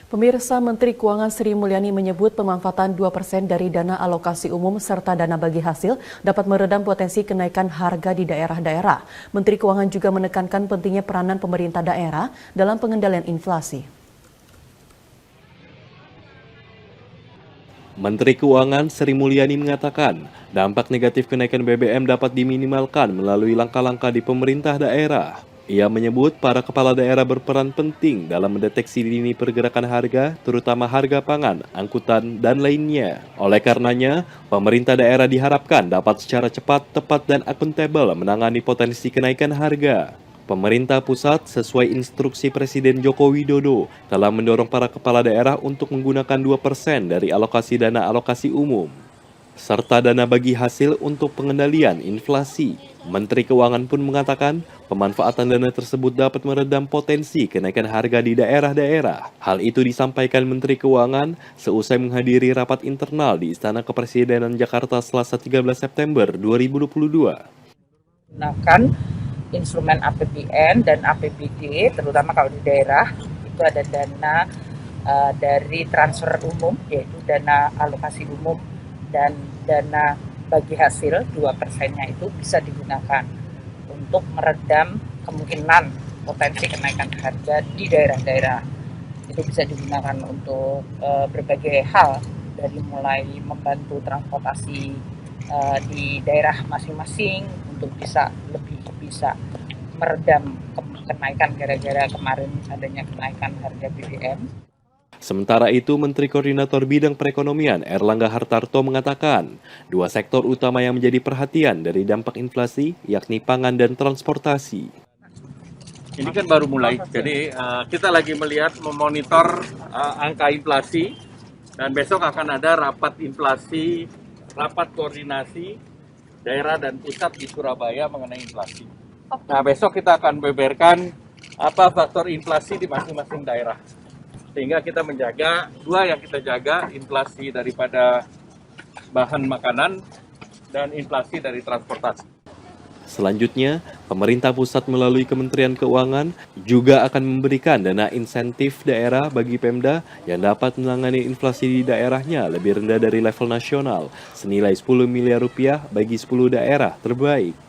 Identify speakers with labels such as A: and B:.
A: Pemirsa, Menteri Keuangan Sri Mulyani menyebut pemanfaatan 2% dari dana alokasi umum serta dana bagi hasil dapat meredam potensi kenaikan harga di daerah-daerah. Menteri Keuangan juga menekankan pentingnya peranan pemerintah daerah dalam pengendalian inflasi.
B: Menteri Keuangan Sri Mulyani mengatakan, dampak negatif kenaikan BBM dapat diminimalkan melalui langkah-langkah di pemerintah daerah. Ia menyebut para kepala daerah berperan penting dalam mendeteksi dini pergerakan harga, terutama harga pangan, angkutan, dan lainnya. Oleh karenanya, pemerintah daerah diharapkan dapat secara cepat, tepat, dan akuntabel menangani potensi kenaikan harga. Pemerintah pusat sesuai instruksi Presiden Joko Widodo telah mendorong para kepala daerah untuk menggunakan 2% dari alokasi dana alokasi umum, serta dana bagi hasil untuk pengendalian inflasi. Menteri Keuangan pun mengatakan pemanfaatan dana tersebut dapat meredam potensi kenaikan harga di daerah-daerah. Hal itu disampaikan Menteri Keuangan seusai menghadiri rapat internal di Istana Kepresidenan Jakarta Selasa 13 September 2022.
C: Gunakan instrumen APBN dan APBD, terutama kalau di daerah, itu ada dana dari transfer umum, yaitu dana alokasi umum dan dana bagi hasil 2%-nya itu bisa digunakan untuk meredam kemungkinan potensi kenaikan harga di daerah-daerah. Itu bisa digunakan untuk berbagai hal, dari mulai membantu transportasi di daerah masing-masing untuk bisa meredam kenaikan gara-gara kemarin adanya kenaikan harga BBM.
B: Sementara itu, Menteri Koordinator Bidang Perekonomian Erlangga Hartarto mengatakan, dua sektor utama yang menjadi perhatian dari dampak inflasi, yakni pangan dan transportasi.
D: Ini kan baru mulai, jadi kita lagi memonitor angka inflasi, dan besok akan ada rapat inflasi, rapat koordinasi daerah dan pusat di Surabaya mengenai inflasi. Nah, besok kita akan beberkan apa faktor inflasi di masing-masing daerah. Sehingga kita menjaga, dua yang kita jaga, inflasi daripada bahan makanan dan inflasi dari transportasi.
B: Selanjutnya, pemerintah pusat melalui Kementerian Keuangan juga akan memberikan dana insentif daerah bagi Pemda yang dapat menangani inflasi di daerahnya lebih rendah dari level nasional, senilai 10 miliar rupiah bagi 10 daerah terbaik.